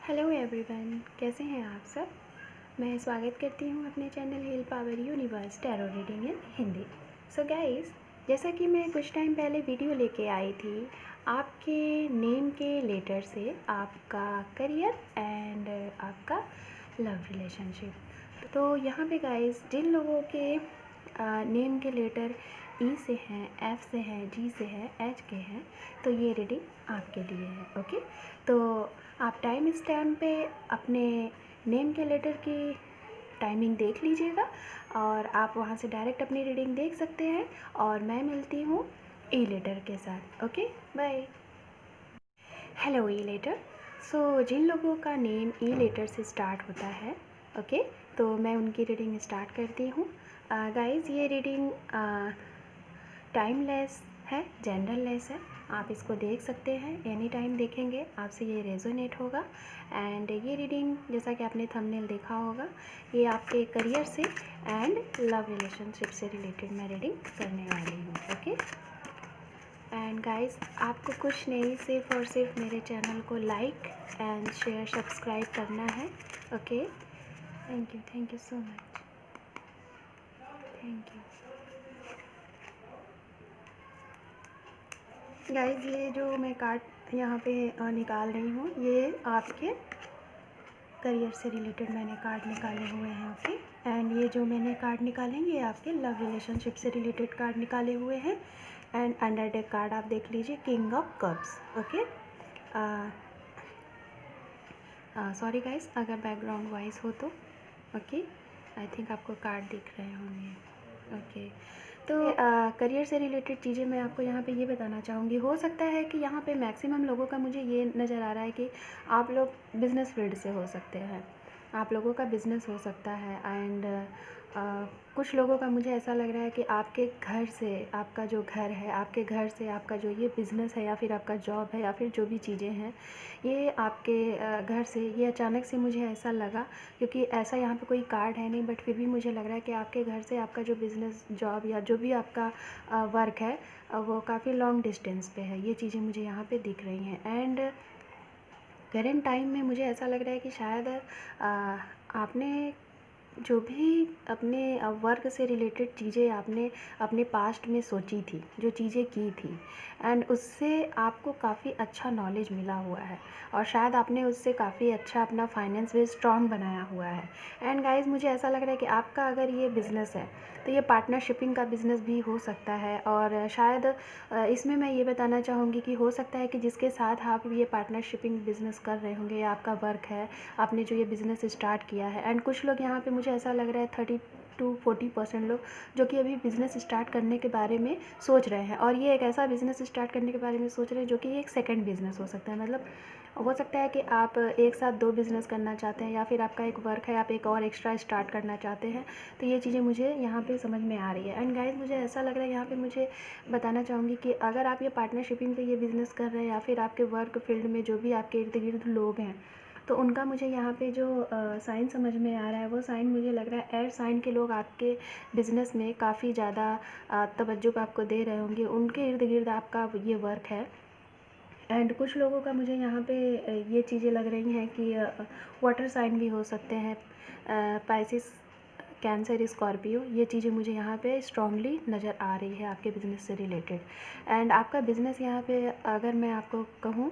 Hello everyone, कैसे हैं आप सब। मैं स्वागत करती हूँ अपने channel hill power universe tarot reading in Hindi. So guys, जैसा कि मैं कुछ टाइम पहले वीडियो लेके आई थी आपके नेम के लेटर से आपका करियर एंड आपका लव रिलेशनशिप। तो यहाँ पे गाइस, जिन लोगों के नेम के लेटर ई से हैं, एफ से हैं, जी से हैं, एच के हैं, तो ये रीडिंग आपके लिए है। ओके, तो आप टाइम स्टैम्प पे अपने नेम के लेटर की टाइमिंग देख लीजिएगा और आप वहाँ से डायरेक्ट अपनी रीडिंग देख सकते हैं। और मैं मिलती हूँ ई लेटर के साथ। Okay, bye. Hello E letter. So जिन लोगों का नेम ई लेटर से स्टार्ट होता है, ओके, तो मैं उनकी रीडिंग स्टार्ट करती हूँ। गाइस, ये रीडिंग टाइमलेस है, जेंडरलेस है। आप इसको देख सकते हैं, एनी टाइम देखेंगे आपसे ये रेजोनेट होगा। एंड ये रीडिंग, जैसा कि आपने थंबनेल देखा होगा, ये आपके करियर से एंड लव रिलेशनशिप से रिलेटेड मैं रीडिंग करने वाली हूँ। ओके, एंड गाइस, आपको कुछ नहीं, सिर्फ और सिर्फ मेरे चैनल को लाइक एंड शेयर सब्सक्राइब करना है। Okay, thank you so much, thank you guys. ये जो मैं कार्ड यहाँ पे निकाल रही हूँ, ये आपके करियर से रिलेटेड मैंने कार्ड निकाले हुए हैं। ओके, एंड ये जो मैंने कार्ड निकालेंगे, ये आपके लव रिलेशनशिप से रिलेटेड कार्ड निकाले हुए हैं। एंड अंडर डेक कार्ड आप देख लीजिए, king of cups. Okay, sorry guys अगर बैकग्राउंड वॉइस हो तो। ओके, आई थिंक आपको कार्ड दिख रहे होंगे। ओके, तो करियर से रिलेटेड चीज़ें मैं आपको यहाँ पे ये बताना चाहूँगी। हो सकता है कि यहाँ पे मैक्सिमम लोगों का मुझे ये नज़र आ रहा है कि आप लोग बिज़नेस फील्ड से हो सकते हैं, आप लोगों का बिज़नेस हो सकता है। एंड कुछ लोगों का मुझे ऐसा लग रहा है कि आपके घर से, आपका जो घर है, आपके घर से आपका जो ये बिज़नेस है या फिर आपका जॉब है या फिर जो भी चीज़ें हैं, ये आपके घर से, ये अचानक से मुझे ऐसा लगा, क्योंकि ऐसा यहाँ पे कोई कार्ड है नहीं, बट फिर भी मुझे लग रहा है कि आपके घर से आपका जो बिज़नेस, जॉब या जो भी आपका वर्क है, वो काफ़ी लॉन्ग डिस्टेंस पे है। ये चीज़ें मुझे यहाँ पे दिख रही हैं। एंड करेंट टाइम में मुझे ऐसा लग रहा है कि शायद आपने जो भी अपने वर्क से रिलेटेड चीज़ें आपने अपने पास्ट में सोची थी, जो चीज़ें की थी, एंड उससे आपको काफ़ी अच्छा नॉलेज मिला हुआ है और शायद आपने उससे काफ़ी अच्छा अपना फाइनेंस भी स्ट्रॉन्ग बनाया हुआ है। एंड गाइस, मुझे ऐसा लग रहा है कि आपका अगर ये बिज़नेस है तो ये पार्टनरशिपिंग का बिज़नेस भी हो सकता है। और शायद इसमें मैं ये बताना चाहूँगी कि हो सकता है कि जिसके साथ आप ये पार्टनरशिपिंग बिज़नेस कर रहे होंगे या आपका वर्क है, आपने जो ये बिज़नेस स्टार्ट किया है, एंड कुछ लोग यहाँ पे मुझे ऐसा लग रहा है 30 to 40% लोग जो कि अभी बिज़नेस स्टार्ट करने के बारे में सोच रहे हैं। और ये एक ऐसा बिज़नेस स्टार्ट करने के बारे में सोच रहे हैं जो कि एक सेकंड बिज़नेस हो सकता है। मतलब हो सकता है कि आप एक साथ 2 बिज़नेस करना चाहते हैं या फिर आपका एक वर्क है, आप एक और एक्स्ट्रा स्टार्ट करना चाहते हैं। तो ये चीज़ें मुझे यहाँ पे समझ में आ रही है। एंड गाइस, मुझे ऐसा लग रहा है यहाँ पे, मुझे बताना चाहूँगी कि अगर आप ये पार्टनरशिपिंग पे ये बिज़नेस कर रहे हैं या फिर आपके वर्क फील्ड में जो भी आपके इर्द गिर्द लोग हैं, तो उनका मुझे यहाँ पे जो साइन समझ में आ रहा है, वो साइन मुझे लग रहा है एयर साइन के लोग आपके बिज़नेस में काफ़ी ज़्यादा तवज्जो आपको दे रहे होंगे, उनके इर्द गिर्द आपका ये वर्क है। एंड कुछ लोगों का मुझे यहाँ पे ये चीज़ें लग रही हैं कि वाटर साइन भी हो सकते हैं, पाइसिस, कैंसर, स्कॉर्पियो। ये चीज़ें मुझे यहाँ पे स्ट्रांगली नज़र आ रही है आपके बिज़नेस से रिलेटेड। एंड आपका बिज़नेस यहाँ पे अगर मैं आपको कहूँ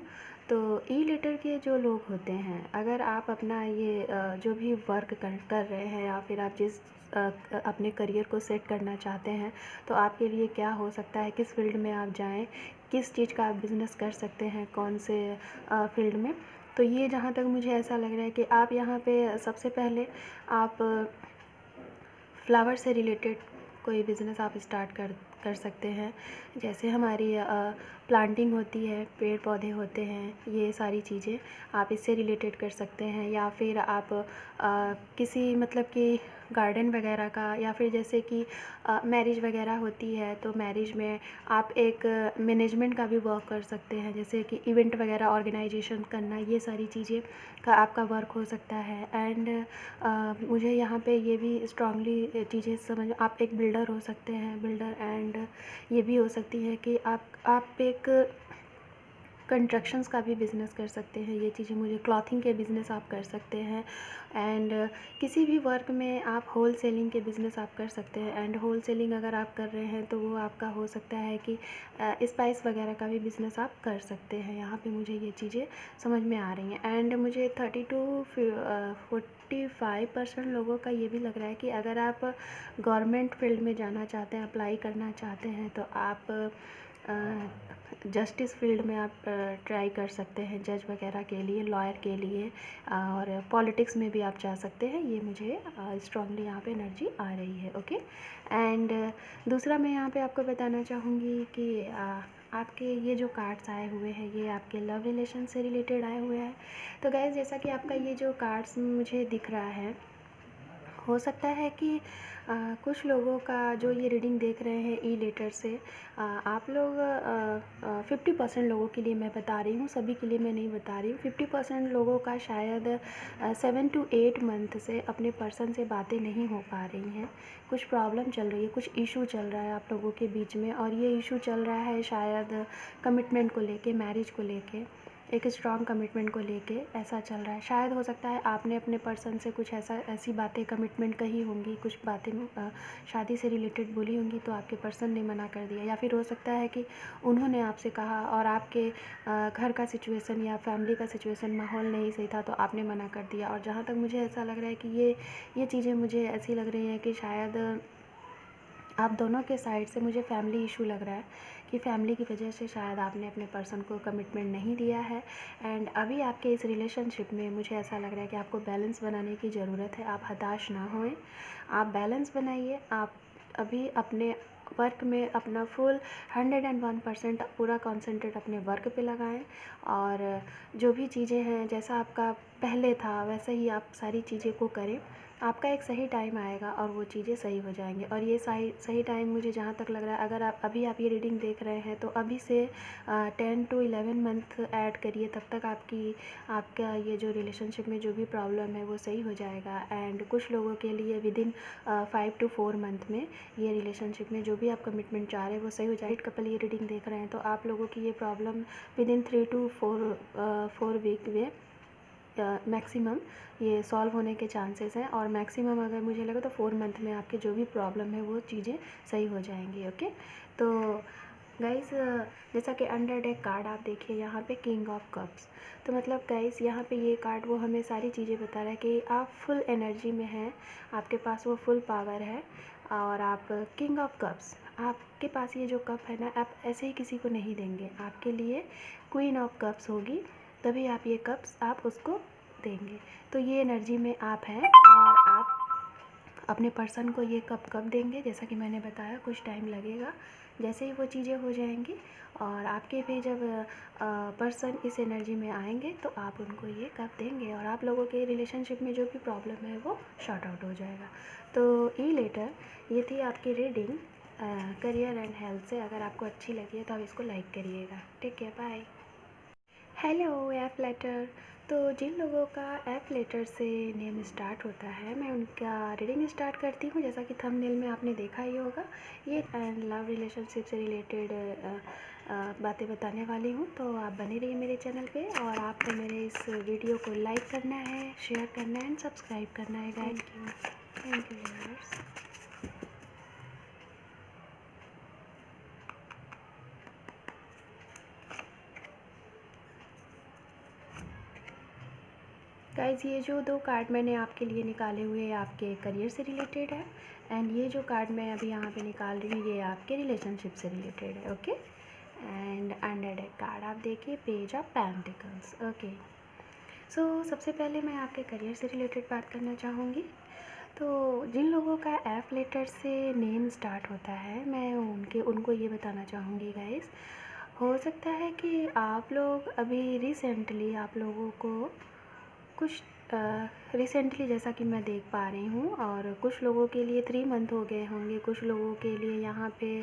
तो ई लेटर के जो लोग होते हैं, अगर आप अपना ये जो भी वर्क कर रहे हैं या फिर आप जिस अपने करियर को सेट करना चाहते हैं, तो आपके लिए क्या हो सकता है, किस फील्ड में आप जाएं, किस चीज़ का आप बिज़नेस कर सकते हैं, कौन से फील्ड में। तो ये जहाँ तक मुझे ऐसा लग रहा है कि आप यहाँ पे सबसे पहले आप फ्लावर से रिलेटेड कोई बिज़नेस आप स्टार्ट कर सकते हैं। जैसे हमारी प्लांटिंग होती है, पेड़ पौधे होते हैं, ये सारी चीज़ें आप इससे रिलेटेड कर सकते हैं। या फिर आप किसी, मतलब कि गार्डन वगैरह का, या फिर जैसे कि मैरिज वगैरह होती है, तो मैरिज में आप एक मैनेजमेंट का भी वर्क कर सकते हैं, जैसे कि इवेंट वगैरह ऑर्गेनाइजेशन करना, ये सारी चीज़ें का आपका वर्क हो सकता है। एंड मुझे यहाँ पे ये भी स्ट्रांगली चीज़ें समझ, आप एक बिल्डर हो सकते हैं, बिल्डर। एंड ये भी हो सकती है कि आप एक कंस्ट्रक्शंस का भी बिज़नेस कर सकते हैं ये चीज़ें मुझे, क्लॉथिंग के बिज़नेस आप कर सकते हैं, एंड किसी भी वर्क में आप होल सेलिंग के बिज़नेस आप कर सकते हैं। एंड होल सेलिंग अगर आप कर रहे हैं तो वो आपका हो सकता है कि स्पाइस वगैरह का भी बिज़नेस आप कर सकते हैं। यहाँ पे मुझे ये चीज़ें समझ में आ रही हैं। एंड मुझे 30 to 45% लोगों का ये भी लग रहा है कि अगर आप गवर्नमेंट फील्ड में जाना चाहते हैं, अप्लाई करना चाहते हैं, तो आप जस्टिस फील्ड में आप ट्राई कर सकते हैं, जज वगैरह के लिए, लॉयर के लिए, और पॉलिटिक्स में भी आप जा सकते हैं। ये मुझे स्ट्रांगली यहाँ पे एनर्जी आ रही है। ओके, एंड दूसरा मैं यहाँ पे आपको बताना चाहूँगी कि आपके ये जो कार्ड्स आए हुए हैं ये आपके लव रिलेशन से रिलेटेड आए हुए हैं। तो गाइस, जैसा कि आपका ये जो कार्ड्स मुझे दिख रहा है, हो सकता है कि कुछ लोगों का जो ये रीडिंग देख रहे हैं ई लेटर से, आप लोग 50% लोगों के लिए मैं बता रही हूँ, सभी के लिए मैं नहीं बता रही हूँ। 50% लोगों का शायद 7 to 8 मंथ से अपने पर्सन से बातें नहीं हो पा रही हैं। कुछ प्रॉब्लम चल रही है, कुछ इशू चल रहा है आप लोगों के बीच में, और ये इशू चल रहा है शायद कमिटमेंट को लेके, मैरिज को लेके, एक स्ट्रॉन्ग कमिटमेंट को लेके ऐसा चल रहा है। शायद हो सकता है आपने अपने पर्सन से कुछ ऐसी बातें कमिटमेंट कही होंगी, कुछ बातें शादी से रिलेटेड बोली होंगी, तो आपके पर्सन ने मना कर दिया, या फिर हो सकता है कि उन्होंने आपसे कहा और आपके घर का सिचुएशन या फैमिली का सिचुएशन, माहौल नहीं सही था, तो आपने मना कर दिया। और जहाँ तक मुझे ऐसा लग रहा है कि ये चीज़ें मुझे ऐसी लग रही हैं कि शायद आप दोनों के साइड से मुझे फैमिली इशू लग रहा है, कि फैमिली की वजह से शायद आपने अपने पर्सन को कमिटमेंट नहीं दिया है। एंड अभी आपके इस रिलेशनशिप में मुझे ऐसा लग रहा है कि आपको बैलेंस बनाने की ज़रूरत है। आप हताश ना होएं, आप बैलेंस बनाइए। आप अभी अपने वर्क में अपना फुल 101% पूरा कॉन्सेंट्रेट अपने वर्क पे लगाएं, और जो भी चीज़ें हैं जैसा आपका पहले था वैसे ही आप सारी चीज़ें को करें। आपका एक सही टाइम आएगा और वो चीज़ें सही हो जाएंगी। और ये सही टाइम मुझे जहाँ तक लग रहा है, अगर आप ये रीडिंग देख रहे हैं तो अभी से 10 to 11 मंथ ऐड करिए, तब तक आपका ये जो रिलेशनशिप में जो भी प्रॉब्लम है वो सही हो जाएगा। एंड कुछ लोगों के लिए विदिन 5 to 4 मंथ में ये रिलेशनशिप में जो भी आप कमिटमेंट चाह रहे हैं वो सही हो जाएगा। कपल ये रीडिंग देख रहे हैं तो आप लोगों की ये प्रॉब्लम विदिन 3 to 4 वीक में मैक्सिमम ये सॉल्व होने के चांसेस हैं, और मैक्सिमम अगर मुझे लगे तो 4 मंथ में आपके जो भी प्रॉब्लम है वो चीज़ें सही हो जाएंगी। ओके, तो गाइस, जैसा कि अंडर डेक कार्ड आप देखिए यहाँ पे किंग ऑफ कप्स, तो मतलब गाइस यहाँ पे ये कार्ड वो हमें सारी चीज़ें बता रहा है कि आप फुल एनर्जी में हैं, आपके पास वो फुल पावर है, और आप किंग ऑफ कप्स, आपके पास ये जो कप है ना, आप ऐसे ही किसी को नहीं देंगे, आपके लिए क्वीन ऑफ कप्स होगी, तभी आप ये कप्स आप उसको देंगे। तो ये एनर्जी में आप हैं, और आप अपने पर्सन को ये कब देंगे, जैसा कि मैंने बताया कुछ टाइम लगेगा, जैसे ही वो चीज़ें हो जाएंगी और आपके भी जब पर्सन इस एनर्जी में आएंगे तो आप उनको ये कब देंगे, और आप लोगों के रिलेशनशिप में जो भी प्रॉब्लम है वो शॉर्ट आउट हो जाएगा। तो ई लेटर ये थी आपकी रीडिंग करियर एंड हेल्थ से। अगर आपको अच्छी लगी है तो आप इसको लाइक करिएगा। Take care, bye. Hello F letter, तो जिन लोगों का एफ लेटर से नेम स्टार्ट होता है मैं उनका रीडिंग स्टार्ट करती हूँ। जैसा कि थंबनेल में आपने देखा ही होगा, ये एंड लव रिलेशनशिप से रिलेटेड बातें बताने वाली हूँ। तो आप बने रहिए मेरे चैनल पे, और आपको मेरे इस वीडियो को लाइक करना है, शेयर करना है एंड सब्सक्राइब करना है guys. Thank you viewers. Guys, ये जो 2 कार्ड मैंने आपके लिए निकाले हुए हैं आपके करियर से रिलेटेड है, एंड ये जो कार्ड मैं अभी यहाँ पे निकाल रही हूँ ये आपके रिलेशनशिप से रिलेटेड है। Okay, and under deck card आप देखिए, पेज ऑफ पेंटिकल्स। ओके, सो सबसे पहले मैं आपके करियर से रिलेटेड बात करना चाहूँगी। तो जिन लोगों का एफ लेटर से नेम स्टार्ट होता है मैं उनको ये बताना चाहूँगी गाइज़, हो सकता है कि आप लोग अभी रिसेंटली आप लोगों को कुछ रिसेंटली, जैसा कि मैं देख पा रही हूँ, और कुछ लोगों के लिए 3 मंथ हो गए होंगे, कुछ लोगों के लिए यहाँ पे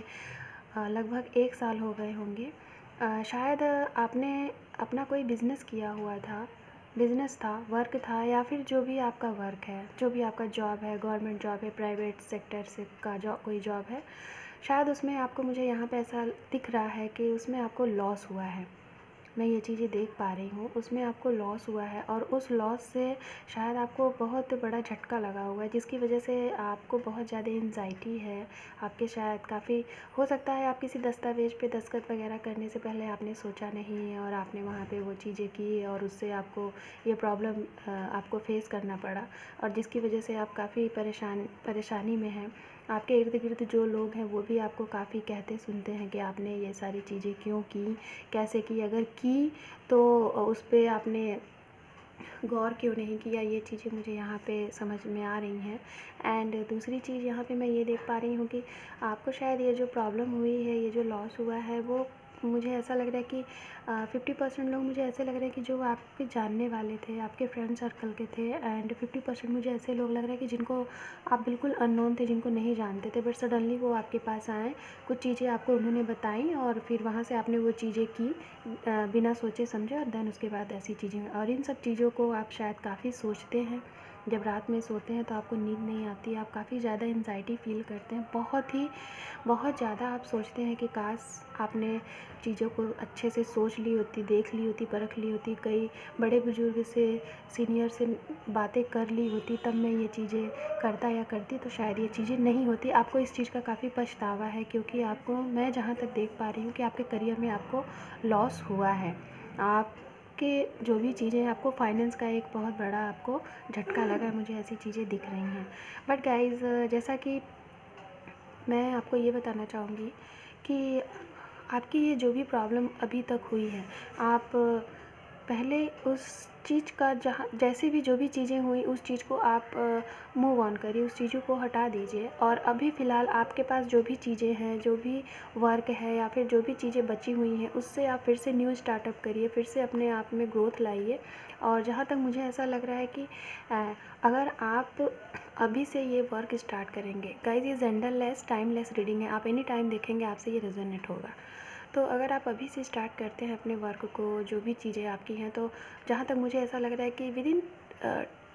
लगभग 1 साल हो गए होंगे। शायद आपने अपना कोई बिज़नेस किया हुआ था, बिज़नेस था, वर्क था, या फिर जो भी आपका वर्क है, जो भी आपका जॉब है, गवर्नमेंट जॉब है, प्राइवेट सेक्टर से का कोई जॉब है, शायद उसमें आपको, मुझे यहाँ पे ऐसा दिख रहा है कि उसमें आपको लॉस हुआ है। मैं ये चीज़ें देख पा रही हूँ उसमें आपको लॉस हुआ है, और उस लॉस से शायद आपको बहुत बड़ा झटका लगा हुआ है, जिसकी वजह से आपको बहुत ज़्यादा एंजाइटी है। आपके शायद काफ़ी हो सकता है आप किसी दस्तावेज़ पे दस्तखत वगैरह करने से पहले आपने सोचा नहीं और आपने वहाँ पे वो चीज़ें की, और उससे आपको ये प्रॉब्लम आपको फेस करना पड़ा, और जिसकी वजह से आप काफ़ी परेशानी में हैं। आपके इर्द गिर्द जो लोग हैं वो भी आपको काफ़ी कहते सुनते हैं कि आपने ये सारी चीज़ें क्यों की, कैसे की, अगर की तो उस पे आपने गौर क्यों नहीं किया। ये चीज़ें मुझे यहाँ पे समझ में आ रही हैं। एंड दूसरी चीज़ यहाँ पे मैं ये देख पा रही हूँ कि आपको शायद ये जो प्रॉब्लम हुई है, ये जो लॉस हुआ है, वो मुझे ऐसा लग रहा है कि 50% लोग मुझे ऐसे लग रहे हैं कि जो आपके जानने वाले थे, आपके फ्रेंड सर्कल के थे, एंड 50% मुझे ऐसे लोग लग रहे हैं कि जिनको आप बिल्कुल अननोन थे, जिनको नहीं जानते थे, बट सडनली वो आपके पास आए, कुछ चीज़ें आपको उन्होंने बताई और फिर वहाँ से आपने वो चीज़ें की बिना सोचे समझे, और देन उसके बाद ऐसी चीज़ें, और इन सब चीज़ों को आप शायद काफ़ी सोचते हैं। जब रात में सोते हैं तो आपको नींद नहीं आती, आप काफ़ी ज़्यादा एंजाइटी फ़ील करते हैं, बहुत ज़्यादा आप सोचते हैं कि काश आपने चीज़ों को अच्छे से सोच ली होती, देख ली होती, परख ली होती, कई बड़े बुजुर्ग से, सीनियर से बातें कर ली होती, तब मैं ये चीज़ें करता या करती तो शायद ये चीज़ें नहीं होती। आपको इस चीज़ का काफ़ी पछतावा है, क्योंकि आपको, मैं जहाँ तक देख पा रही हूँ कि आपके करियर में आपको लॉस हुआ है। आपके जो भी चीज़ें हैं, आपको फाइनेंस का एक बहुत बड़ा आपको झटका लगा है, मुझे ऐसी चीज़ें दिख रही हैं। बट गाइज़, जैसा कि मैं आपको ये बताना चाहूँगी कि आपकी ये जो भी प्रॉब्लम अभी तक हुई है, आप पहले उस चीज़ का, जहाँ जैसे भी जो भी चीज़ें हुई उस चीज़ को आप मूव ऑन करिए, उस चीज़ों को हटा दीजिए, और अभी फ़िलहाल आपके पास जो भी चीज़ें हैं, जो भी वर्क है या फिर जो भी चीज़ें बची हुई हैं, उससे आप फिर से न्यू स्टार्टअप करिए, फिर से अपने आप में ग्रोथ लाइए। और जहाँ तक मुझे ऐसा लग रहा है कि अगर आप अभी से ये वर्क स्टार्ट करेंगे, गाइस ये जेंडरलेस टाइमलेस रीडिंग है, आप एनी टाइम देखेंगे आपसे ये रेजोनेट होगा। तो अगर आप अभी से स्टार्ट करते हैं अपने वर्क को, जो भी चीज़ें आपकी हैं, तो जहाँ तक मुझे ऐसा लग रहा है कि विदिन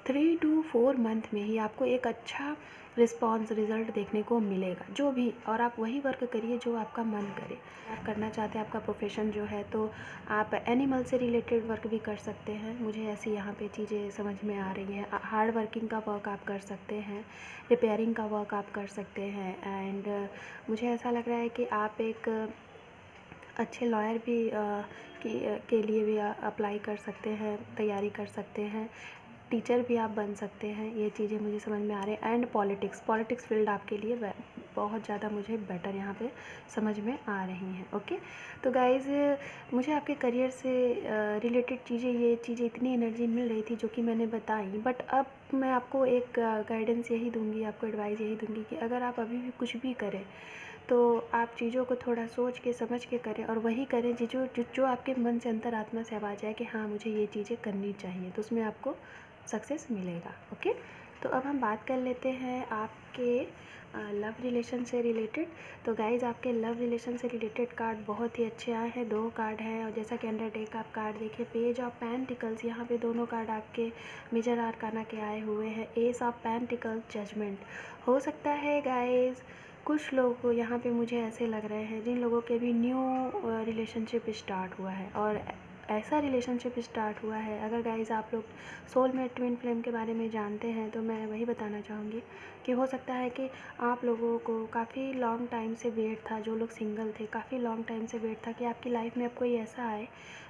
3 to 4 मंथ में ही आपको एक अच्छा रिस्पॉन्स, रिज़ल्ट देखने को मिलेगा, जो भी, और आप वही वर्क करिए जो आपका मन करे। आप करना चाहते हैं, आपका प्रोफेशन जो है, तो आप एनिमल से रिलेटेड वर्क भी कर सकते हैं, मुझे ऐसी यहाँ पे चीज़ें समझ में आ रही हैं। हार्ड वर्किंग का वर्क आप कर सकते हैं, रिपेयरिंग का वर्क आप कर सकते हैं, एंड मुझे ऐसा लग रहा है कि आप एक अच्छे लॉयर भी के लिए भी अप्लाई कर सकते हैं, तैयारी कर सकते हैं, टीचर भी आप बन सकते हैं। ये चीज़ें मुझे समझ में आ रही हैं। एंड पॉलिटिक्स फील्ड आपके लिए बहुत ज़्यादा मुझे बेटर यहाँ पे समझ में आ रही हैं। ओके, तो गाइज़, मुझे आपके करियर से रिलेटेड चीज़ें, ये चीज़ें इतनी एनर्जी मिल रही थी जो कि मैंने बताई, बट अब मैं आपको एक गाइडेंस यही दूँगी, आपको एडवाइस यही दूँगी कि अगर आप अभी भी कुछ भी करें तो आप चीज़ों को थोड़ा सोच के समझ के करें, और वही करें जो आपके मन से, अंतरात्मा से आवाज़ आए कि हाँ मुझे ये चीज़ें करनी चाहिए, तो उसमें आपको सक्सेस मिलेगा। ओके, तो अब हम बात कर लेते हैं आपके लव रिलेशन से रिलेटेड। तो गाइज़, आपके लव रिलेशन से रिलेटेड कार्ड बहुत ही अच्छे आए हैं, 2 कार्ड हैं, और जैसा कि अंडर डेक आप कार्ड देखिए, पेज ऑफ पेंटिकल्स, यहाँ पे दोनों कार्ड आपके मेजर आर्काना के आए हुए हैं, एस ऑफ पेंटिकल्स, जजमेंट। हो सकता है गाइज़ कुछ लोगों को यहाँ पे मुझे ऐसे लग रहे हैं जिन लोगों के भी न्यू रिलेशनशिप स्टार्ट हुआ है, और ऐसा रिलेशनशिप स्टार्ट हुआ है, अगर गाइज़ आप लोग सोलमेट ट्विन फ्लेम के बारे में जानते हैं, तो मैं वही बताना चाहूँगी कि हो सकता है कि आप लोगों को काफ़ी लॉन्ग टाइम से वेट था, जो लोग सिंगल थे, काफ़ी लॉन्ग टाइम से वेट था कि आपकी लाइफ में अब कोई ऐसा आए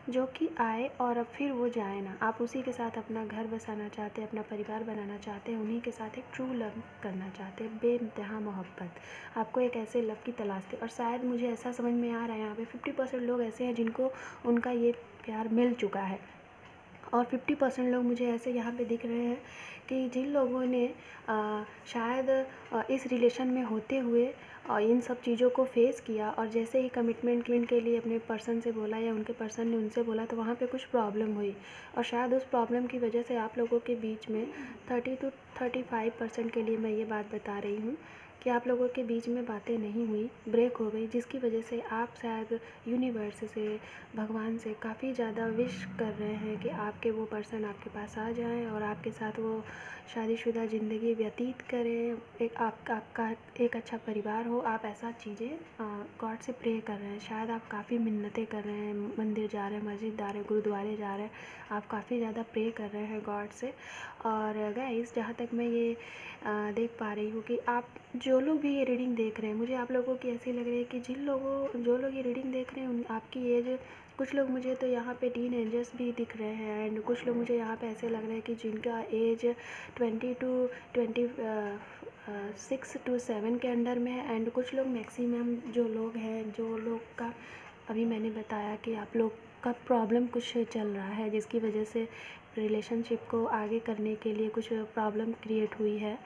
जो कि आए और अब फिर वो जाए ना। आप उसी के साथ अपना घर बसाना चाहते हैं, अपना परिवार बनाना चाहते हैं, उन्हीं के साथ एक ट्रू लव करना चाहते हैं, बेइंतहा मोहब्बत। आपको एक ऐसे लव की तलाश थी, और शायद मुझे ऐसा समझ में आ रहा है यहाँ पे 50% लोग ऐसे हैं जिनको उनका ये प्यार मिल चुका है, और 50% लोग मुझे ऐसे यहाँ पे दिख रहे हैं कि जिन लोगों ने शायद इस रिलेशन में होते हुए इन सब चीज़ों को फेस किया, और जैसे ही कमिटमेंट के लिए अपने पर्सन से बोला या उनके पर्सन ने उनसे बोला, तो वहाँ पे कुछ प्रॉब्लम हुई, और शायद उस प्रॉब्लम की वजह से आप लोगों के बीच में 30 to 35% के लिए मैं ये बात बता रही हूँ कि आप लोगों के बीच में बातें नहीं हुई, ब्रेक हो गई, जिसकी वजह से आप शायद यूनिवर्स से, भगवान से काफ़ी ज़्यादा विश कर रहे हैं कि आपके वो पर्सन आपके पास आ जाएं और आपके साथ वो शादीशुदा ज़िंदगी व्यतीत करें, एक आपका एक अच्छा परिवार हो। आप ऐसा चीज़ें गॉड से प्रे कर रहे हैं। शायद आप काफ़ी मिन्नतें कर रहे हैं, मंदिर जा रहे हैं, मस्जिद जा रहे हैं, गुरुद्वारे जा रहे हैं, आप काफ़ी ज़्यादा प्रे कर रहे हैं गॉड से। और गाइस, जहाँ तक मैं ये देख पा रही हूँ कि आप जो लोग भी ये रीडिंग देख रहे हैं, मुझे आप लोगों की ऐसी लग रही है कि जो लोग ये रीडिंग देख रहे हैं आपकी एज, कुछ लोग मुझे तो यहाँ पे टीन एजर्स भी दिख रहे हैं, एंड कुछ लोग मुझे यहाँ पे ऐसे लग रहे हैं कि जिनका एज 20 टू 6 to 7 के अंडर में है। एंड कुछ लोग मैक्सिमम जो लोग हैं, जो लोग का अभी मैंने बताया कि आप लोग का प्रॉब्लम कुछ चल रहा है, जिसकी वजह से रिलेशनशिप को आगे करने के लिए कुछ प्रॉब्लम क्रिएट हुई है,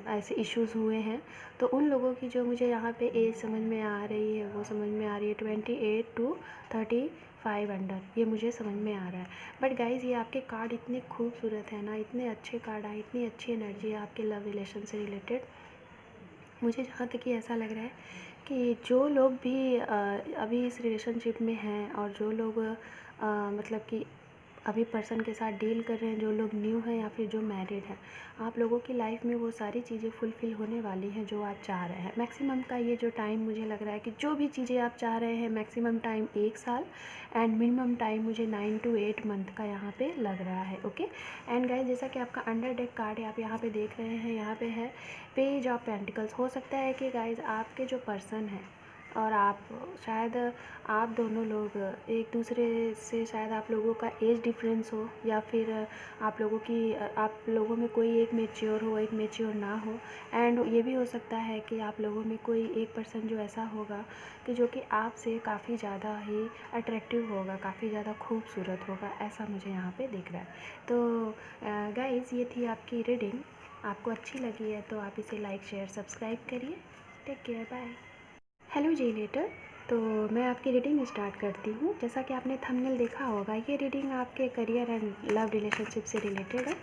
ऐसे इश्यूज़ हुए हैं। तो उन लोगों की जो मुझे यहाँ पे एज समझ में आ रही है, वो समझ में आ रही है 28 to 35 अंडर, ये मुझे समझ में आ रहा है। बट गाइज़, ये आपके कार्ड इतने खूबसूरत है ना, इतने अच्छे कार्ड आए, इतनी अच्छी एनर्जी है आपके लव रिलेशन से रिलेटेड। मुझे जहाँ तक कि ऐसा लग रहा है कि जो लोग भी अभी इस रिलेशनशिप में हैं, और जो लोग मतलब कि अभी पर्सन के साथ डील कर रहे हैं, जो लोग न्यू हैं या फिर जो मैरिड हैं, आप लोगों की लाइफ में वो सारी चीज़ें फुलफ़िल होने वाली हैं जो आप चाह रहे हैं। मैक्सिमम का ये जो टाइम मुझे लग रहा है कि जो भी चीज़ें आप चाह रहे हैं, मैक्सिमम टाइम 1 साल एंड मिनिमम टाइम मुझे 9 to 8 मंथ का यहाँ पे लग रहा है। ओके एंड गाइस, जैसा कि आपका अंडर डेक कार्ड है, आप यहाँ पे देख रहे हैं, यहाँ पे है पेज ऑफ पेंटिकल्स। हो सकता है कि गाइस आपके जो पर्सन है और आप, शायद आप दोनों लोग एक दूसरे से, शायद आप लोगों का एज डिफरेंस हो, या फिर आप लोगों में कोई एक मैच्योर हो, एक मैच्योर ना हो। एंड ये भी हो सकता है कि आप लोगों में कोई एक पर्सन जो ऐसा होगा कि जो कि आपसे काफ़ी ज़्यादा ही अट्रैक्टिव होगा, काफ़ी ज़्यादा खूबसूरत होगा, ऐसा मुझे यहाँ पे दिख रहा है। तो गाइज़, ये थी आपकी रीडिंग। आपको अच्छी लगी है तो आप इसे लाइक, शेयर, सब्सक्राइब करिए। Take care, bye. Hello G letter. तो मैं आपकी रीडिंग स्टार्ट करती हूँ। जैसा कि आपने थंबनेल देखा होगा, ये रीडिंग आपके करियर एंड लव रिलेशनशिप से रिलेटेड है।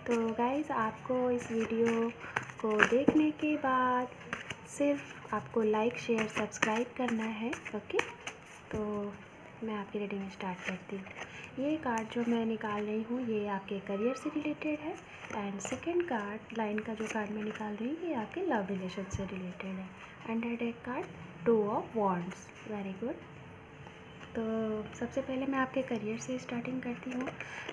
तो गाइज़, आपको इस वीडियो को देखने के बाद सिर्फ आपको लाइक, शेयर, सब्सक्राइब करना है। ओके, तो मैं आपकी रीडिंग स्टार्ट करती हूँ। ये कार्ड जो मैं निकाल रही हूँ, ये आपके करियर से रिलेटेड है। एंड सेकेंड कार्ड, लाइन का जो कार्ड मैं निकाल रही हूँ, ये आपके लव रिलेशन से रिलेटेड है। Under deck card 2 of Wands। Very good. तो सबसे पहले मैं आपके करियर से स्टार्टिंग करती हूँ।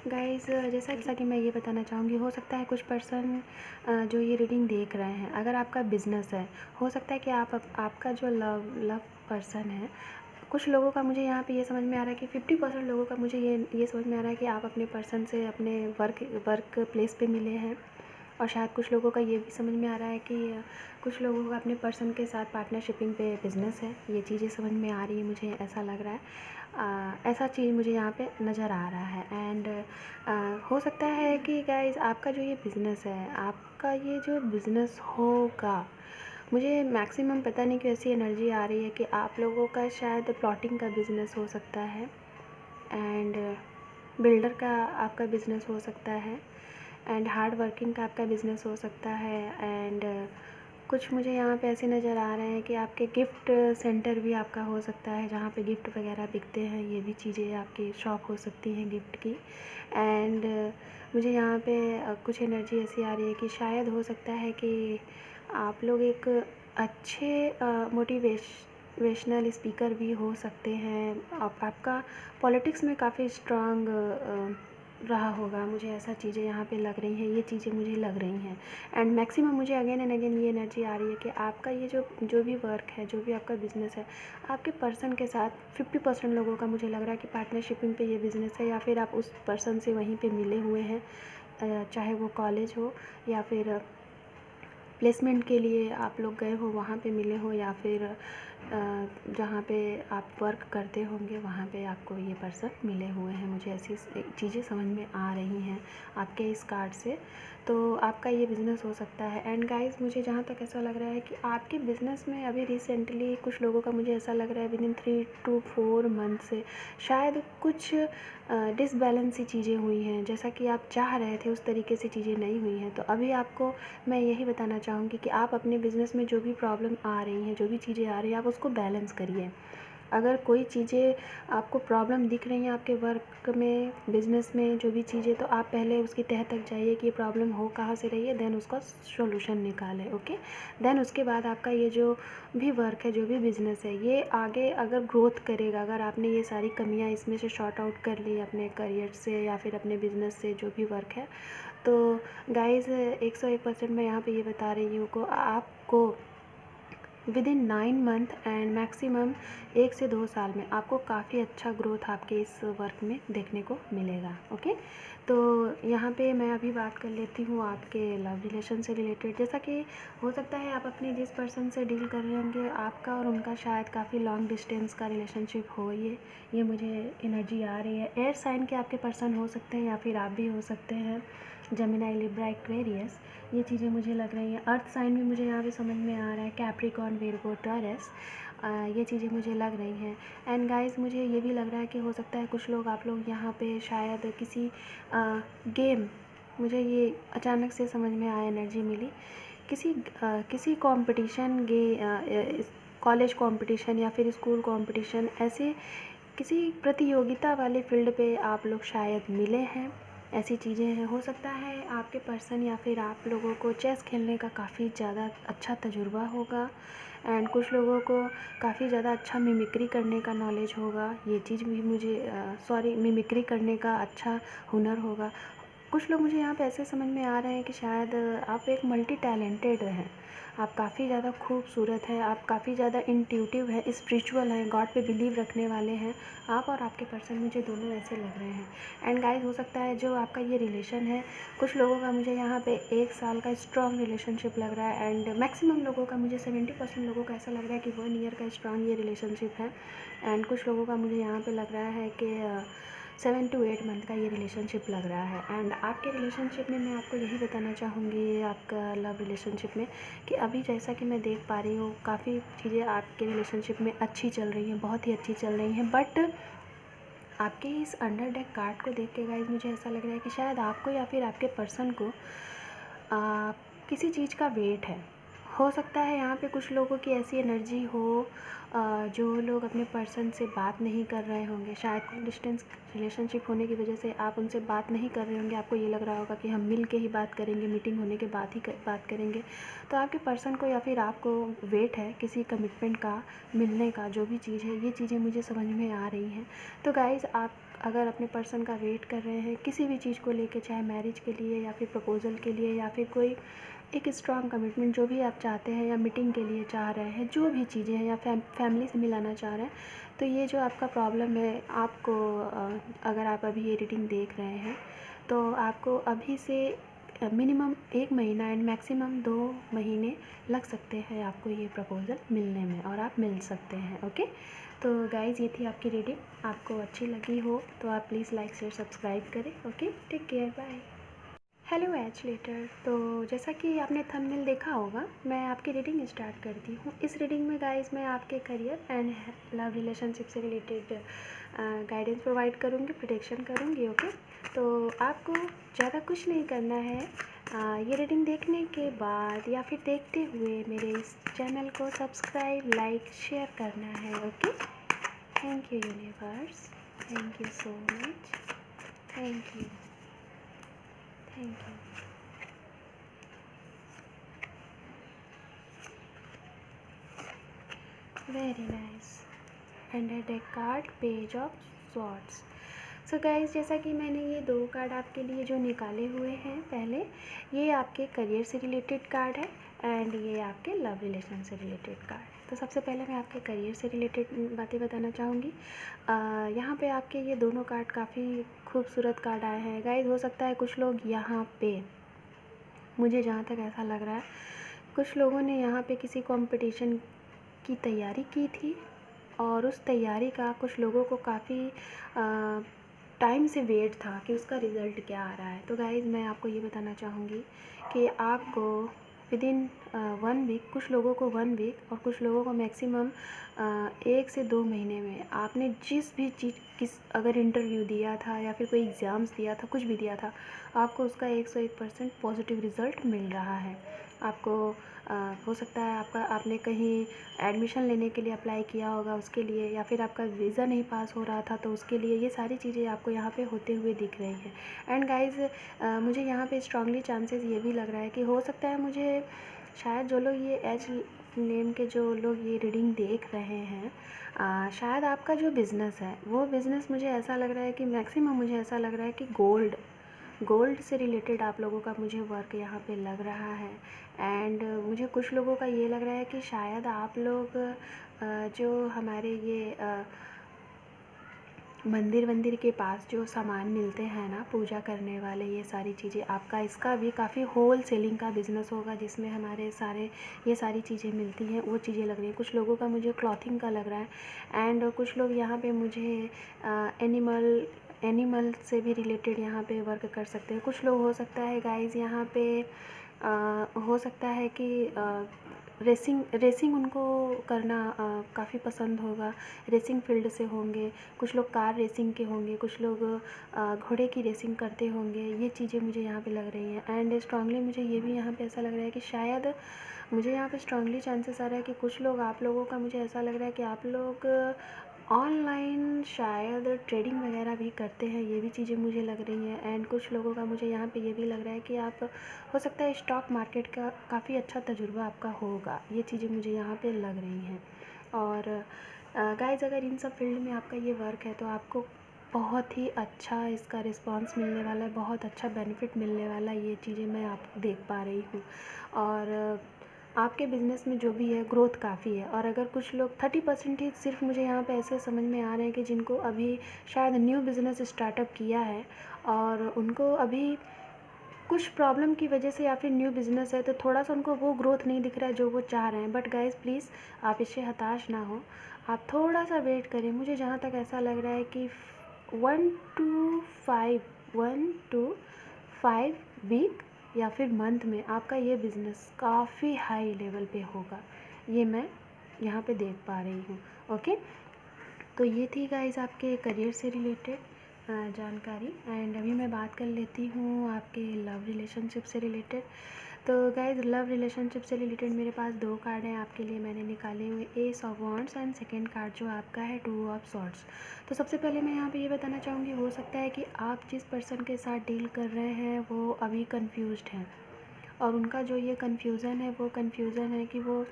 गाइस, जैसा कि मैं ये बताना चाहूँगी, हो सकता है कुछ पर्सन जो ये रीडिंग देख रहे हैं, अगर आपका बिज़नेस है, हो सकता है कि आपका जो लव पर्सन है, कुछ लोगों का मुझे यहाँ पे ये समझ में आ रहा है कि 50% लोगों का मुझे ये समझ में आ रहा है कि आप अपने पर्सन से अपने वर्क प्लेस पे मिले हैं। और शायद कुछ लोगों का ये भी समझ में आ रहा है कि कुछ लोगों का अपने पर्सन के साथ पार्टनरशिपिंग पे बिज़नेस है। ये चीज़ें समझ में आ रही है, मुझे ऐसा लग रहा है। ऐसा चीज़ मुझे यहाँ पे नज़र आ रहा है। एंड हो सकता है कि गाइस, आपका जो ये बिज़नेस है, आपका ये जो बिज़नेस होगा, मुझे मैक्सिमम पता नहीं क्यों ऐसी एनर्जी आ रही है कि आप लोगों का शायद प्लॉटिंग का बिज़नेस हो सकता है, एंड बिल्डर का आपका बिज़नेस हो सकता है, एंड हार्ड वर्किंग का आपका बिज़नेस हो सकता है। एंड कुछ मुझे यहाँ पे ऐसे नज़र आ रहे हैं कि आपके गिफ्ट सेंटर भी आपका हो सकता है, जहाँ पे गिफ्ट वगैरह बिकते हैं। ये भी चीज़ें आपकी शॉप हो सकती हैं गिफ्ट की। एंड मुझे यहाँ पे कुछ एनर्जी ऐसी आ रही है कि शायद हो सकता है कि आप लोग एक अच्छे मोटिवेशनल स्पीकर भी हो सकते हैं। आपका पॉलिटिक्स में काफ़ी स्ट्रांग रहा होगा, मुझे ऐसा चीज़ें यहाँ पे लग रही हैं। ये चीज़ें मुझे लग रही हैं। एंड मैक्सिमम मुझे अगेन एंड अगेन ये एनर्जी आ रही है कि आपका ये जो भी वर्क है, जो भी आपका बिज़नेस है, आपके पर्सन के साथ 50% लोगों का मुझे लग रहा है कि पार्टनरशिपिंग पे ये बिज़नेस है, या फिर आप उस पर्सन से वहीं पे मिले हुए हैं, चाहे वो कॉलेज हो, या फिर प्लेसमेंट के लिए आप लोग गए हो, वहाँ पे मिले हो, या फिर जहाँ पे आप वर्क करते होंगे, वहाँ पे आपको ये पर्सन मिले हुए हैं। मुझे ऐसी चीज़ें समझ में आ रही हैं आपके इस कार्ड से। तो आपका ये बिज़नेस हो सकता है। एंड गाइस, मुझे जहाँ तक ऐसा लग रहा है कि आपके बिज़नेस में अभी रिसेंटली कुछ लोगों का मुझे ऐसा लग रहा है विदिन 3 to 4 मंथ से शायद कुछ डिसबैलेंस सी चीज़ें हुई हैं, जैसा कि आप चाह रहे थे उस तरीके से चीज़ें नहीं हुई हैं। तो अभी आपको मैं यही बताना चाहूँगी कि आप अपने बिज़नेस में जो भी प्रॉब्लम आ रही हैं, जो भी चीज़ें आ रही हैं, आप उसको बैलेंस करिए। अगर कोई चीज़ें आपको प्रॉब्लम दिख रही हैं आपके वर्क में, बिज़नेस में, जो भी चीज़ें, तो आप पहले उसकी तह तक जाइए कि ये प्रॉब्लम हो कहाँ से रही है, देन उसका सॉल्यूशन निकालें। ओके, देन उसके बाद आपका ये जो भी वर्क है, जो भी बिज़नेस है, ये आगे अगर ग्रोथ करेगा, अगर आपने ये सारी कमियां इसमें से शॉर्ट आउट कर ली अपने करियर से या फिर अपने बिज़नेस से, जो भी वर्क है, तो गाइज़ 101% मैं यहाँ पे ये बता रही हूँ को आपको विदिन 9 मंथ एंड मैक्सिमम 1 से 2 साल में आपको काफ़ी अच्छा ग्रोथ आपके इस वर्क में देखने को मिलेगा। ओके, तो यहाँ पे मैं अभी बात कर लेती हूँ आपके लव रिलेशन से रिलेटेड। जैसा कि हो सकता है आप अपने जिस पर्सन से डील कर रहे होंगे, आपका और उनका शायद काफ़ी लॉन्ग डिस्टेंस का रिलेशनशिप हो। ये मुझे एनर्जी आ रही है। एयर साइन के आपके पर्सन हो सकते हैं या फिर आप भी हो सकते हैं। जेमिनी, लिब्रा, एक्वेरियस, ये चीज़ें मुझे लग रही हैं। अर्थ साइन भी मुझे यहाँ पे समझ में आ रहा है, कैप्रिकॉर्न, विर्गो, टॉरस, ये चीज़ें मुझे लग रही हैं। एंड गाइस, मुझे ये भी लग रहा है कि हो सकता है कुछ लोग, आप लोग यहाँ पे शायद किसी गेम, मुझे ये अचानक से समझ में आया, एनर्जी मिली, किसी कंपटीशन, कॉलेज कंपटीशन या फिर स्कूल कंपटीशन, ऐसे किसी प्रतियोगिता वाले फील्ड पे आप लोग शायद मिले हैं। ऐसी चीज़ें हैं। हो सकता है आपके पर्सन या फिर आप लोगों को चेस खेलने का काफ़ी ज़्यादा अच्छा तजुर्बा होगा। एंड कुछ लोगों को काफ़ी ज़्यादा अच्छा मिमिक्री करने का नॉलेज होगा। ये चीज़ भी मुझे मिमिक्री करने का अच्छा हुनर होगा। कुछ लोग मुझे यहाँ पे ऐसे समझ में आ रहे हैं कि शायद आप एक मल्टी टैलेंटेड हैं। आप काफ़ी ज़्यादा खूबसूरत हैं, आप काफ़ी ज़्यादा इंट्यूटिव हैं, स्पिरिचुअल हैं, गॉड पे बिलीव रखने वाले हैं। आप और आपके पर्सन मुझे दोनों ऐसे लग रहे हैं। एंड गाइस, हो सकता है जो आपका ये रिलेशन है, कुछ लोगों का मुझे यहाँ पे 1 साल का स्ट्रॉन्ग रिलेशनशिप लग रहा है। एंड मैक्सिमम लोगों का, मुझे 70% लोगों का ऐसा लग रहा है कि 1 ईयर का स्ट्रॉन्ग ये रिलेशनशिप है। एंड कुछ लोगों का मुझे यहाँ पे लग रहा है कि 7 to 8 मंथ का ये रिलेशनशिप लग रहा है। एंड आपके रिलेशनशिप में मैं आपको यही बताना चाहूँगी, आपका लव रिलेशनशिप में, कि अभी जैसा कि मैं देख पा रही हूँ, काफ़ी चीज़ें आपके रिलेशनशिप में अच्छी चल रही हैं, बहुत ही अच्छी चल रही हैं। बट आपके इस अंडर डेक कार्ड को देख के गाइस, मुझे ऐसा लग रहा है कि शायद आपको या फिर आपके पर्सन को किसी चीज़ का वेट है। हो सकता है यहाँ पे कुछ लोगों की ऐसी एनर्जी हो, जो लोग अपने पर्सन से बात नहीं कर रहे होंगे, शायद डिस्टेंस रिलेशनशिप होने की वजह से आप उनसे बात नहीं कर रहे होंगे। आपको ये लग रहा होगा कि हम मिल के ही बात करेंगे, मीटिंग होने के बाद ही बात करेंगे। तो आपके पर्सन को या फिर आपको वेट है किसी कमिटमेंट का, मिलने का, जो भी चीज़ है, ये चीज़ें मुझे समझ में आ रही हैं। तो गाइज़, आप अगर अपने पर्सन का वेट कर रहे हैं किसी भी चीज़ को लेके, चाहे मैरिज के लिए या फिर प्रपोज़ल के लिए या फिर कोई एक स्ट्रॉन्ग कमिटमेंट, जो भी आप चाहते हैं, या मीटिंग के लिए चाह रहे हैं, जो भी चीज़ें हैं, या फैमिली से मिलाना चाह रहे हैं, तो ये जो आपका प्रॉब्लम है, आपको अगर आप अभी ये रीडिंग देख रहे हैं, तो आपको अभी से मिनिमम 1 महीना एंड मैक्सिमम 2 महीने लग सकते हैं आपको ये प्रपोज़ल मिलने में, और आप मिल सकते हैं। ओके, तो गाइज़, ये थी आपकी रीडिंग। आपको अच्छी लगी हो तो आप प्लीज़ लाइक, शेयर, सब्सक्राइब करें। Okay, take care, bye. Hello H letter. तो जैसा कि आपने थंबनेल देखा होगा, मैं आपकी रीडिंग स्टार्ट करती हूँ। इस रीडिंग में गाइस, मैं आपके करियर एंड लव रिलेशनशिप से रिलेटेड गाइडेंस प्रोवाइड करूँगी, प्रोटेक्शन करूँगी। ओके, तो आपको ज़्यादा कुछ नहीं करना है। ये रीडिंग देखने के बाद या फिर देखते हुए मेरे इस चैनल को सब्सक्राइब, लाइक, शेयर करना है। Okay, thank you universe, thank you so much, thank you, thank you. Very nice. Under deck card, page of swords. So guys, जैसा कि मैंने ये 2 कार्ड आपके लिए जो निकाले हुए हैं पहले, ये आपके करियर से रिलेटेड कार्ड है एंड ये आपके लव रिलेशन से रिलेटेड कार्ड है। तो सबसे पहले मैं आपके करियर से रिलेटेड बातें बताना चाहूँगी। यहाँ पे आपके ये दोनों कार्ड काफ़ी खूबसूरत कार्ड आए हैं। गाइस, हो सकता है कुछ लोग यहाँ पे, मुझे जहाँ तक ऐसा लग रहा है, कुछ लोगों ने यहाँ पे किसी कंपटीशन की तैयारी की थी और उस तैयारी का कुछ लोगों को काफ़ी टाइम से वेट था कि उसका रिज़ल्ट क्या आ रहा है। तो गाइज़ मैं आपको ये बताना चाहूँगी कि आपको विदिन 1 वीक, कुछ लोगों को 1 वीक और कुछ लोगों को मैक्सिमम 1 से 2 महीने में आपने जिस भी चीज़ अगर इंटरव्यू दिया था या फिर कोई एग्ज़ाम्स दिया था, कुछ भी दिया था, आपको उसका 101% पॉजिटिव रिज़ल्ट मिल रहा है। आपको हो सकता है आपने कहीं एडमिशन लेने के लिए अप्लाई किया होगा उसके लिए, या फिर आपका वीज़ा नहीं पास हो रहा था तो उसके लिए, ये सारी चीज़ें आपको यहाँ पे होते हुए दिख रही हैं। एंड गाइज़ मुझे यहाँ पे स्ट्रांगली चांसेस ये भी लग रहा है कि हो सकता है, मुझे शायद जो लोग ये एच नेम के जो लोग ये रीडिंग देख रहे हैं, शायद आपका जो बिज़नेस है वो बिज़नेस, मुझे ऐसा लग रहा है कि मैक्सिमम मुझे ऐसा लग रहा है कि गोल्ड से रिलेटेड आप लोगों का मुझे वर्क यहाँ पे लग रहा है। एंड मुझे कुछ लोगों का ये लग रहा है कि शायद आप लोग जो हमारे ये मंदिर के पास जो सामान मिलते हैं ना पूजा करने वाले, ये सारी चीज़ें, आपका इसका भी काफ़ी होल सेलिंग का बिज़नेस होगा जिसमें हमारे सारे ये सारी चीज़ें मिलती हैं, वो चीज़ें लग रही हैं। कुछ लोगों का मुझे क्लॉथिंग का लग रहा है। एंड कुछ लोग यहाँ पे मुझे एनिमल से भी रिलेटेड यहाँ पे वर्क कर सकते हैं। कुछ लोग हो सकता है गाइज़ यहाँ पे हो सकता है कि रेसिंग उनको करना काफ़ी पसंद होगा, रेसिंग फील्ड से होंगे। कुछ लोग कार रेसिंग के होंगे, कुछ लोग घोड़े की रेसिंग करते होंगे। ये चीज़ें मुझे यहाँ पे लग रही हैं। एंड स्ट्रांगली मुझे ये भी यहाँ पे ऐसा लग रहा है कि शायद मुझे यहाँ पे स्ट्रांगली चांसेस आ रहा है कि कुछ लोग, आप लोगों का मुझे ऐसा लग रहा है कि आप लोग ऑनलाइन शायद ट्रेडिंग वगैरह भी करते हैं, ये भी चीज़ें मुझे लग रही हैं। एंड कुछ लोगों का मुझे यहाँ पे ये भी लग रहा है कि आप, हो सकता है स्टॉक मार्केट का काफ़ी अच्छा तजुर्बा आपका होगा, ये चीज़ें मुझे यहाँ पे लग रही हैं। और गाइज़ अगर इन सब फील्ड में आपका ये वर्क है तो आपको बहुत ही अच्छा इसका रिस्पांस मिलने वाला है, बहुत अच्छा बेनिफिट मिलने वाला है, ये चीज़ें मैं आप देख पा रही हूँ। और आपके बिज़नेस में जो भी है ग्रोथ काफ़ी है। और अगर कुछ लोग 30% ही सिर्फ मुझे यहाँ पे ऐसे समझ में आ रहे हैं कि जिनको अभी शायद न्यू बिज़नेस स्टार्टअप किया है और उनको अभी कुछ प्रॉब्लम की वजह से, या फिर न्यू बिज़नेस है तो थोड़ा सा उनको वो ग्रोथ नहीं दिख रहा है जो वो चाह रहे हैं। बट गाइज़ प्लीज़ आप इससे हताश ना हो, आप थोड़ा सा वेट करें। मुझे जहाँ तक ऐसा लग रहा है कि 1 to 5 वीक या फिर मंथ में आपका ये बिज़नेस काफ़ी हाई लेवल पे होगा, ये मैं यहाँ पे देख पा रही हूँ। ओके, तो ये थी गाइज़ आपके करियर से रिलेटेड जानकारी। एंड अभी मैं बात कर लेती हूँ आपके लव रिलेशनशिप से रिलेटेड। तो गाइज़ लव रिलेशनशिप से रिलेटेड मेरे पास 2 कार्ड हैं आपके लिए मैंने निकाले हुए, S of wands and second card जो आपका है 2 ऑफ सॉर्ड्स। तो सबसे पहले मैं यहाँ पे ये बताना चाहूँगी, हो सकता है कि आप जिस पर्सन के साथ डील कर रहे हैं वो अभी कन्फ्यूज्ड हैं, और उनका जो ये कन्फ्यूज़न है वो कन्फ्यूज़न है कि वो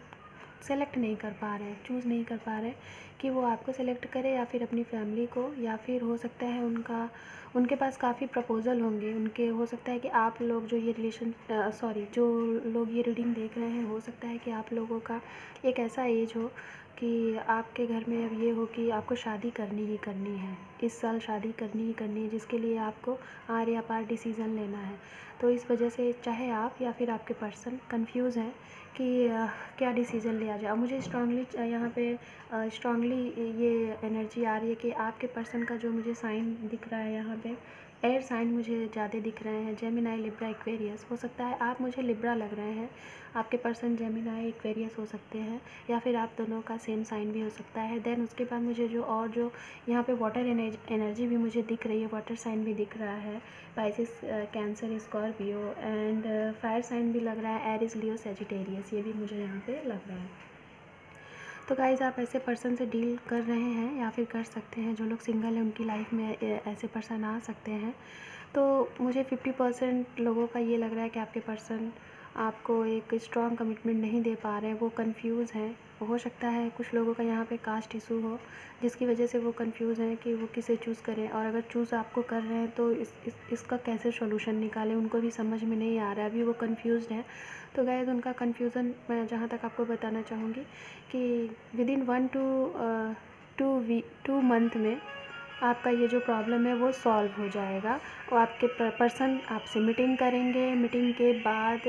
सेलेक्ट नहीं कर पा रहे हैं, चूज़ नहीं कर पा रहे कि वो आपको सेलेक्ट करे या फिर अपनी फैमिली को, या फिर हो सकता है उनके पास काफ़ी प्रपोज़ल होंगे उनके। हो सकता है कि आप लोग जो ये जो लोग ये रीडिंग देख रहे हैं, हो सकता है कि आप लोगों का एक ऐसा एज हो कि आपके घर में अब ये हो कि आपको शादी करनी ही करनी है, इस साल शादी करनी ही करनी है, जिसके लिए आपको आर या पार डिसीज़न लेना है। तो इस वजह से चाहे आप या फिर आपके पर्सन कंफ्यूज हैं कि क्या डिसीज़न लिया जाए। और मुझे स्ट्रांगली यहाँ पे स्ट्रांगली ये एनर्जी आ रही है कि आपके पर्सन का जो मुझे साइन दिख रहा है यहाँ पे, एयर साइन मुझे ज़्यादा दिख रहे हैं, जेमिनाई, लिब्रा, एक्वेरियस। हो सकता है आप मुझे लिब्रा लग रहे हैं, आपके पर्सन जेमिनाई, एक्वेरियस हो सकते हैं, या फिर आप दोनों का सेम साइन भी हो सकता है। देन उसके बाद मुझे जो यहाँ पे वाटर एनर्जी भी मुझे दिख रही है, वाटर साइन भी दिख रहा है, Pisces, cancer, Scorpio, and fire sign भी लग रहा है, एरिस, लियो, सेजिटेरियस, ये भी मुझे यहाँ पे लग रहा है। तो गाइज़ आप ऐसे पर्सन से डील कर रहे हैं या फिर कर सकते हैं, जो लोग सिंगल हैं उनकी लाइफ में ऐसे पर्सन आ सकते हैं। तो मुझे 50% लोगों का ये लग रहा है कि आपके पर्सन आपको एक स्ट्रॉन्ग कमिटमेंट नहीं दे पा रहे हैं, वो कंफ्यूज हैं। हो सकता है कुछ लोगों का यहाँ पे कास्ट इशू हो, जिसकी वजह से वो कंफ्यूज हैं कि वो किसे चूज़ करें, और अगर चूज़ आपको कर रहे हैं तो इसका कैसे सॉल्यूशन निकालें, उनको भी समझ में नहीं आ रहा है, अभी वो कंफ्यूज्ड हैं। तो गाइज़ उनका कन्फ्यूज़न मैं जहाँ तक आपको बताना चाहूँगी कि विदिन 1 to 2 मंथ में आपका ये जो प्रॉब्लम है वो सॉल्व हो जाएगा, और आपके पर्सन आपसे मीटिंग करेंगे। मीटिंग के बाद